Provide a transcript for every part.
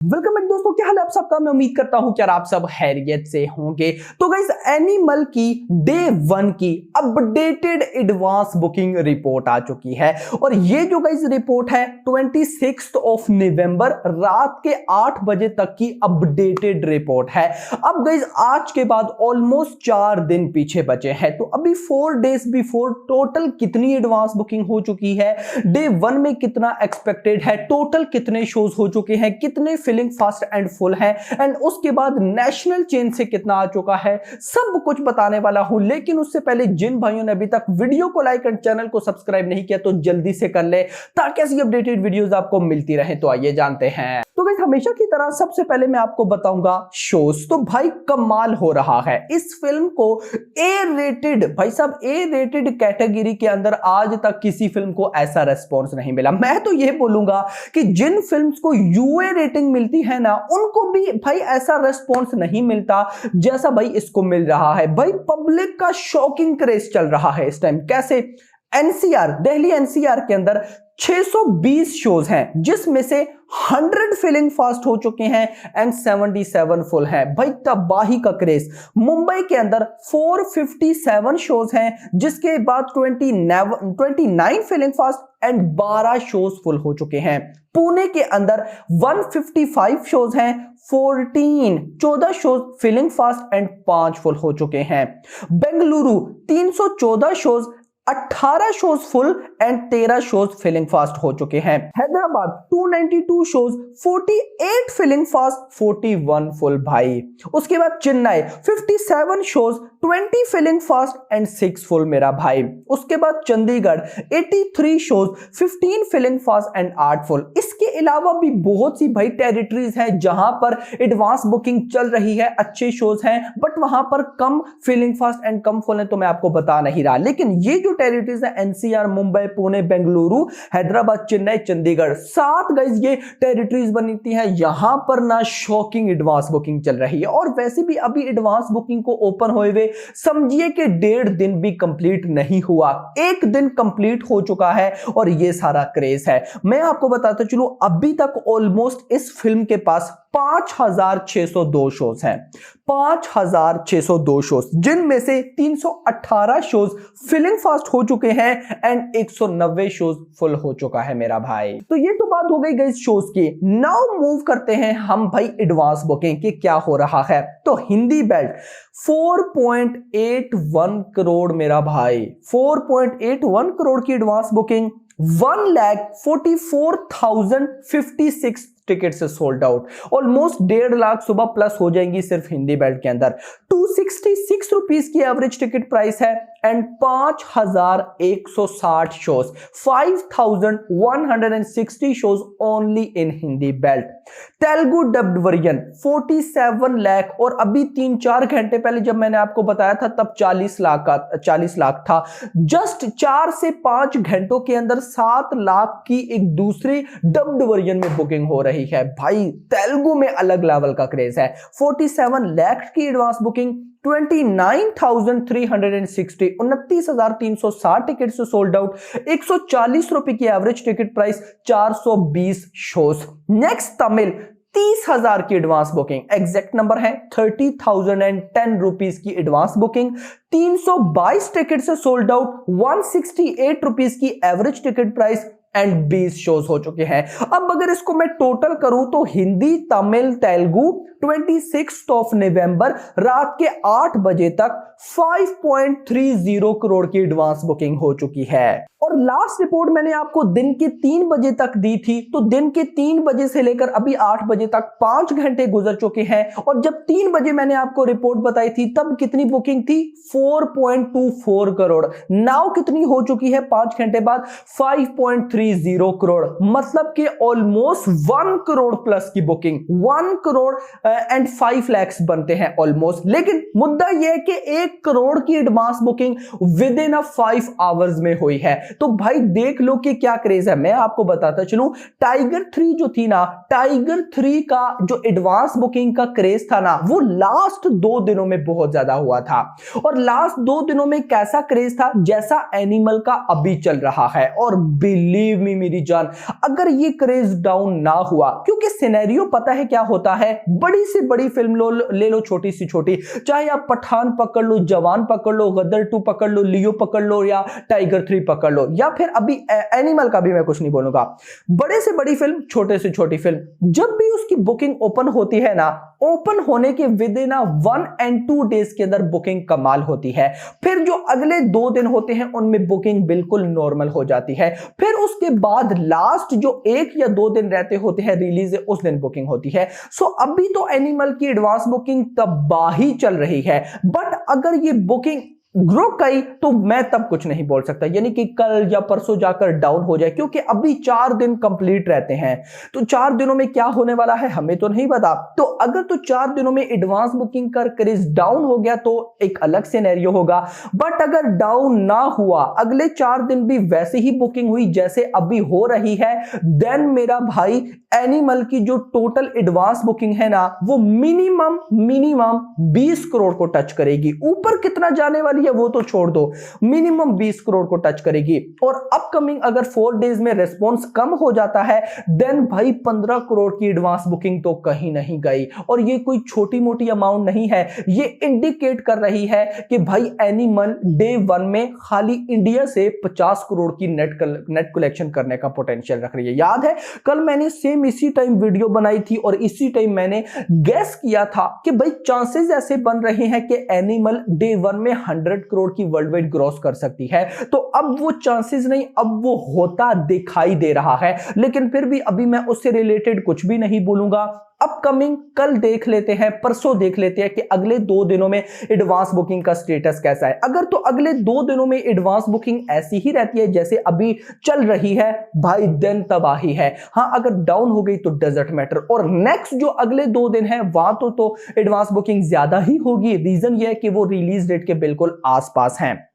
Welcome back दोस्तों, क्या हाल है आप सबका। मैं उम्मीद करता हूं कि आप सब खैरियत से होंगे। तो गाइस, एनिमल की डे 1 की अपडेटेड एडवांस बुकिंग रिपोर्ट आ चुकी है और ये जो गाइस रिपोर्ट है 26 ऑफ नवंबर रात के 8 बजे तक की अपडेटेड रिपोर्ट है। अब गाइस आज के बाद ऑलमोस्ट 4 दिन पीछे बचे हैं, तो अभी 4 डेज बिफोर टोटल कितनी एडवांस बुकिंग हो चुकी है, डे 1 में कितना एक्सपेक्टेड है, टोटल कितने शोज हो चुके हैं, कितने फीलिंग फास्ट एंड फुल है, एंड उसके बाद नेशनल चेन से कितना आ चुका है, सब कुछ बताने वाला हूं। लेकिन उससे पहले जिन भाइयों ने अभी तक वीडियो को लाइक एंड चैनल को सब्सक्राइब नहीं किया तो जल्दी से कर ले ताकि ऐसी अपडेटेड वीडियोस आपको मिलती रहे। तो आइए जानते हैं। तो गाइस, हमेशा की तरह सबसे पहले मैं आपको बताऊंगा शोज। तो भाई कमाल हो रहा है, इस फिल्म को ए रेटेड, भाई साहब ए रेटेड कैटेगरी के अंदर आज तक किसी फिल्म को ऐसा रेस्पॉन्स नहीं मिला। मैं तो ये बोलूंगा कि जिन फिल्म्स को यूए रेटिंग मिलती है ना, उनको भी भाई ऐसा रेस्पॉन्स नहीं मिलता जैसा भाई इसको मिल रहा है। भाई पब्लिक का शॉकिंग क्रेज चल रहा है इस टाइम। कैसे? एनसीआर, दिल्ली एनसीआर के अंदर 620 शोज हैं, जिसमें से 100 फीलिंग फास्ट हो चुके हैं एंड 77 फुल हैं। भाई तबाही का क्रेज। मुंबई के अंदर 457 शोज हैं, जिसके बाद 29 feeling fast and 12 shows full हो चुके हैं। पुणे के अंदर 155 शोज हैं, 14 shows feeling fast and 5 full हो चुके हैं। Bengaluru 314 shows, 18 shows full and 13 shows feeling fast हो चुके हैं। Hyderabad 292 shows, 48 feeling fast, 41 full भाई। उसके बाद Chennai 57 shows, 20 feeling fast and 6 full मेरा भाई। उसके बाद Chandigarh 83 shows, 15 feeling fast and 8 full. इसके अलावा भी बहुत सी भाई टेरिटरीज हैं जहां पर एडवांस बुकिंग चल रही है, अच्छे शोज हैं, बट वहां पर कम फीलिंग फास्ट एंड कम फुल है, तो मैं आपको बता नहीं रहा। लेकिन ये जो टेरिटरीज है एनसीआर, मुंबई, पुणे, बेंगलुरु, हैदराबाद, चेन्नई, चंडीगढ़, 7 गाइस ये टेरिटरीज बनती हैं। यहां पर ना शॉकिंग एडवांस बुकिंग चल रही है। और वैसे भी अभी एडवांस बुकिंग को ओपन हुए हुए समझिए कि 1.5 दिन भी कंप्लीट नहीं हुआ, 1 दिन कंप्लीट हो चुका है और ये सारा क्रेज है। मैं आपको बताता चलूं, अभी तक ऑलमोस्ट इस फिल्म के पास 5602 शोज हैं, 5602 शोज, जिनमें से 318 शोज फीलिंग फास्ट हो चुके हैं एंड 190 शोज फुल हो चुका है मेरा भाई। तो ये तो बात हो गई गाइस शोज की। नाउ मूव करते हैं हम भाई एडवांस बुकिंग के क्या हो रहा है। तो हिंदी बेल्ट 4.81 करोड़ मेरा भाई, 4.81 करोड़ की एडवांस बुकिंग, 1,44,056 टिकट से सोल्ड आउट। ऑलमोस्ट 1.5 लाख सुबह प्लस हो जाएंगी सिर्फ हिंदी बेल्ट के अंदर। 266 रुपीज की एवरेज टिकट प्राइस है and 5160 shows, 5160 shows only in Hindi belt. Telugu dubbed version 47 lakh, और अभी 3-4 घंटे पहले जब मैंने आपको बताया था तब 40 लाख था। जस्ट 4 से 5 घंटों के अंदर 7 लाख की एक दूसरी डब्ड वर्जन में बुकिंग हो रही है। भाई तेलुगु में अलग लेवल का क्रेज है। 47 लाख की एडवांस बुकिंग, 29,360, 29,360 टिकट से सोल्ड आउट, 140 रुपए की average ticket price, 420 shows. Next Tamil 30,000 की एडवांस बुकिंग, एग्जैक्ट नंबर है 30,010 रुपीज की एडवांस बुकिंग, 322 टिकट से सोल्ड आउट, 168 रुपीज की average ticket price and 20 shows हो चुके हैं। अब अगर इसको मैं टोटल करूं तो हिंदी, तमिल, तेलुगु 26 ऑफ नवंबर रात के 8 बजे तक 5.30 करोड़ की एडवांस बुकिंग हो चुकी है। और लास्ट रिपोर्ट मैंने आपको दिन के 3 बजे तक दी थी, तो दिन के 3 बजे से लेकर अभी 8 बजे तक 5 घंटे गुजर चुके हैं। और जब 3 बजे मैंने आपको रिपोर्ट बताई थी तब कितनी बुकिंग थी? 4.24 करोड़। नाउ कितनी हो चुकी है 5 घंटे बाद? 5.30 करोड़, मतलब कि ऑलमोस्ट 1 करोड़ प्लस की बुकिंग, 1 करोड़ एंड 5 लाख बनते हैं ऑलमोस्ट। लेकिन मुद्दा यह है कि 1 करोड़ की advance booking with in 5 hours में हुई है। तो भाई देख लो कि क्या क्रेज है। मैं आपको बताता चलूं, टाइगर 3 जो थी ना, टाइगर 3 का जो एडवांस बुकिंग का क्रेज था ना, वो लास्ट 2 दिनों में बहुत ज्यादा हुआ था। और लास्ट 2 दिनों में कैसा क्रेज था, जैसा एनिमल का अभी चल रहा है। और बिलीव मी मेरी जान, अगर ये क्रेज डाउन ना हुआ, क्योंकि सिनेरियो पता है क्या होता है, बड़ी से बड़ी फिल्म ले लो, छोटी सी छोटी, चाहे आप पठान पकड़ लो, जवान पकड़ लो, गदर 2 पकड़ लो, लियो पकड़ लो, या टाइगर 3 पकड़ लो, या फिर अभी एनिमल का भी मैं कुछ नहीं बोलूंगा, बड़े से बड़ी फिल्म, छोटे से छोटी फिल्म, जब भी उसकी बुकिंग ओपन होती है ना, ओपन होने के विद इन 1 and 2 डेज के अंदर बुकिंग कमाल होती है। फिर जो अगले 2 दिन होते हैं उनमें बुकिंग बिल्कुल नॉर्मल हो जाती है। फिर उसके बाद लास्ट जो 1 या 2 दिन रहते होते हैं रिलीज, उस दिन बुकिंग होती है। सो अभी तो एनिमल की एडवांस बुकिंग तबाही चल रही है, बट अगर ये बुकिंग ग्रो कई तो मैं तब कुछ नहीं बोल सकता, यानी कि कल या परसों जाकर डाउन हो जाए, क्योंकि अभी 4 दिन कंप्लीट रहते हैं। तो 4 दिनों में क्या होने वाला है हमें तो नहीं पता। तो अगर तो 4 दिनों में एडवांस बुकिंग का क्रेज डाउन हो गया तो एक अलग सिनेरियो होगा, बट अगर डाउन ना हुआ, अगले 4 दिन भी वैसे ही बुकिंग हुई जैसे अभी हो रही है, देन मेरा भाई एनिमल की जो टोटल एडवांस बुकिंग है ना, वो मिनिमम 20 करोड़ को टच करेगी। ऊपर कितना जाने वाली है वो तो छोड़ दो, मिनिमम 20 करोड़ को टच करेगी। और अपकमिंग अगर 4 डेज में रिस्पॉन्स कम हो जाता है, देन भाई 15 करोड़ की एडवांस बुकिंग तो कहीं नहीं गई। और ये कोई छोटी मोटी अमाउंट नहीं है, ये इंडिकेट कर रही है कि भाई एनिमल डे 1 में खाली इंडिया से 50 करोड़ की नेट कलेक्शन करने का पोटेंशियल रख रही है। याद है कल मैंने सेम इसी टाइम वीडियो बनाई थी और इसी टाइम मैंने गेस किया था कि भाई चांसेस ऐसे बन रहे हैं कि एनिमल डे 1 में 100 करोड़ की वर्ल्ड वाइड ग्रॉस कर सकती है। तो अब वो चांसेस नहीं, अब वो होता दिखाई दे रहा है। लेकिन फिर भी अभी मैं उससे रिलेटेड कुछ भी नहीं बोलूंगा। अपकमिंग कल देख लेते हैं, परसों देख लेते हैं कि अगले 2 दिनों में एडवांस बुकिंग का स्टेटस कैसा है। अगर तो अगले 2 दिनों में एडवांस बुकिंग ऐसी ही रहती है जैसे अभी चल रही है, भाई दिन तबाही है। हाँ, अगर डाउन हो गई तो डजंट मैटर। और नेक्स्ट जो अगले 2 दिन है वहां तो एडवांस बुकिंग ज्यादा ही होगी। रीजन ये है कि वो रिलीज डेट के बिल्कुल आसपास हैं।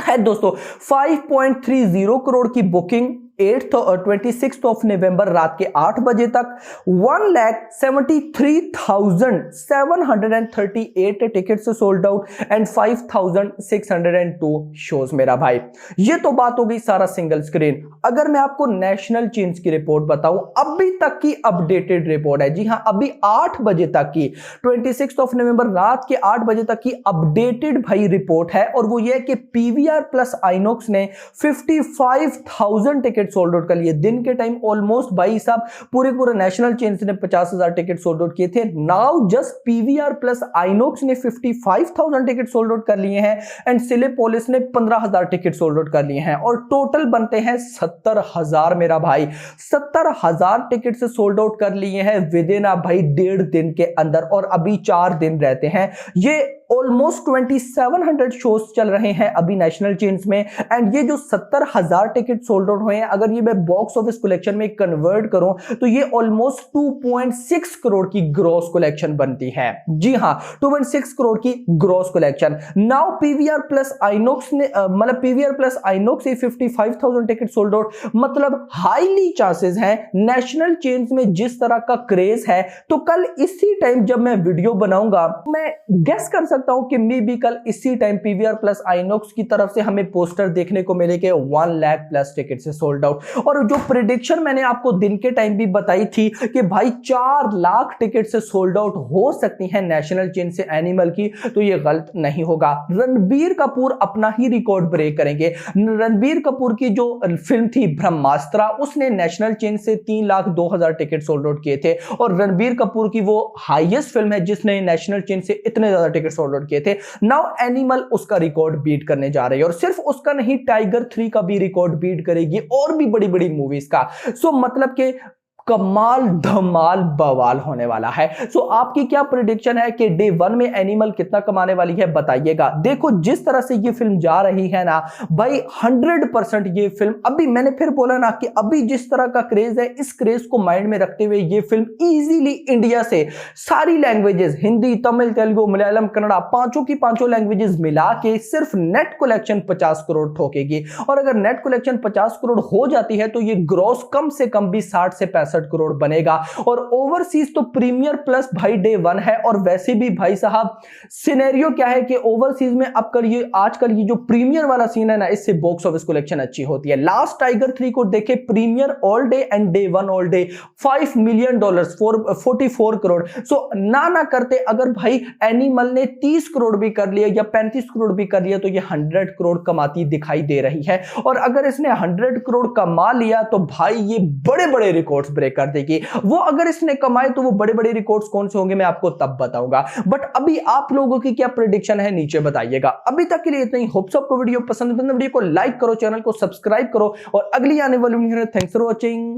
है दोस्तों 5.30 करोड़ की बुकिंग 26 ऑफ नवंबर रात के 8 बजे तक 1,73,738 टिकट से सोल्ड आउट एंड 5,602 शोज। मेरा भाई ये तो बात हो गई सारा सिंगल स्क्रीन। अगर मैं आपको नेशनल चेन्स की रिपोर्ट बताऊं, अभी तक की अपडेटेड रिपोर्ट है, जी हां अभी 8 बजे तक की 26 ऑफ नवंबर रात के 8 बजे तक की अपडेटेड भाई रिपोर्ट है। और वो ये कि पीवीआर प्लस आइनॉक्स ने 55,000 टिकट सोल्ड आउट कर लिए दिन के टाइम। ऑलमोस्ट भाई साहब पूरे नेशनल चेन्स ने 50,000 टिकट सोल्ड आउट किए थे। Now just PVR plus INOX ने 55,000 टिकट सोल्ड आउट कर लिए हैं एंड सिनेपोलिस ने 15,000 टिकट सोल्ड आउट कर लिए हैं। और टोटल बनते हैं 70,000 मेरा भाई। 70,000 टिकट से सोल्ड आउट कर लिए हैं विद इन भाई 1.5 दिन के अंदर। और अभी 4 दिन रहते हैं। ये ऑलमोस्ट 2700 शोज चल रहे हैं अभी नेशनल चेन्स में। एंड ये जो 70,000 टिकट सोल्ड आउट हुए हैं, अगर ये मैं बॉक्स ऑफिस कलेक्शन में कन्वर्ट करूं तो ये ऑलमोस्ट 2.6 करोड़ की ग्रॉस कलेक्शन बनती है। जी हां 2.6 करोड़ की gross collection. Now PVR plus INOX ने मतलब पीवीआर प्लस आइनॉक्स से 55,000 टिकट सोल्ड आउट, मतलब हाईली चांसेस हैं नेशनल चेन्स में जिस तरह का क्रेज है, तो कल इसी टाइम जब मैं वीडियो बनाऊंगा मैं गेस कर सकता हूं कि मे बी कल इसी टाइम पीवीआर प्लस आइनॉक्स की तरफ से हमें पोस्टर देखने को मिलेंगे 1 लाख प्लस टिकट से सोल्ड आउट। और जो प्रेडिक्शन मैंने आपको दिन के टाइम भी बताई थी कि भाई 4 लाख टिकट से सोल्ड आउट हो सकती है नेशनल चेन से एनिमल की, तो ये गलत नहीं होगा। रणबीर कपूर अपना ही रिकॉर्ड ब्रेक करेंगे। रणबीर कपूर की जो फिल्म थी ब्रह्मास्त्र, उसने नेशनल चेन से 3,02,000 टिकट सोल्ड आउट किए थे। और रणबीर कपूर की वो हाईएस्ट फिल्म है जिसने नेशनल चेन से इतने ज्यादा टिकट सोल्ड आउट किए थे। नाउ एनिमल उसका रिकॉर्ड बीट करने जा रही है। और सिर्फ उसका नहीं, टाइगर 3 का भी रिकॉर्ड बीट करेगी और भी बड़ी बड़ी मूवीज का। सो मतलब कि कमाल धमाल बवाल होने वाला है। सो आपकी क्या प्रेडिक्शन है कि डे 1 में एनिमल कितना कमाने वाली है, बताइएगा। देखो जिस तरह से ये फिल्म जा रही है ना भाई, 100% ये फिल्म, अभी मैंने फिर बोला ना कि अभी जिस तरह का क्रेज है, इस क्रेज को माइंड में रखते हुए ये फिल्म इजीली इंडिया से सारी लैंग्वेजेस, हिंदी, तमिल, तेलुगु, मलयालम, कन्नड़ा, पांचों की पांचों लैंग्वेजेस मिला के सिर्फ नेट कलेक्शन 50 करोड़ ठोकेगी। और अगर नेट कलेक्शन 50 करोड़ हो जाती है तो ये ग्रॉस कम से कम भी 60 से 65 करोड़ बनेगा। और ओवरसीज तो प्रीमियर प्लस भाई डे 1 है। और वैसे भी भाई साहब सिनेरियो क्या है कि ओवरसीज में अब कर ये आजकल ये जो प्रीमियर वाला सीन है ना, इससे बॉक्स ऑफिस कलेक्शन अच्छी होती है। लास्ट टाइगर 3 को देखे, premiere all day and day 1 all day $5 million, 44 crore. So ना करते अगर भाई एनिमल ने 30 करोड़ भी कर लिया या 35 करोड़ भी कर लिया तो ये 100 करोड़ कमाती दिखाई दे रही है। और अगर इसने 100 करोड़ कमा लिया तो भाई ये बड़े बड़े रिकॉर्ड्स ब्रेक कर देगी। वो अगर इसने कमाए तो वो बड़े बड़े रिकॉर्ड्स कौन से होंगे मैं आपको तब बताऊंगा। बट अभी आप लोगों की क्या प्रेडिक्शन है नीचे बताइएगा। अभी तक के लिए इतना ही। होप सो आपको वीडियो पसंद है, वीडियो को लाइक करो, चैनल को सब्सक्राइब करो और अगली आने वाली वीडियो। Thanks for watching.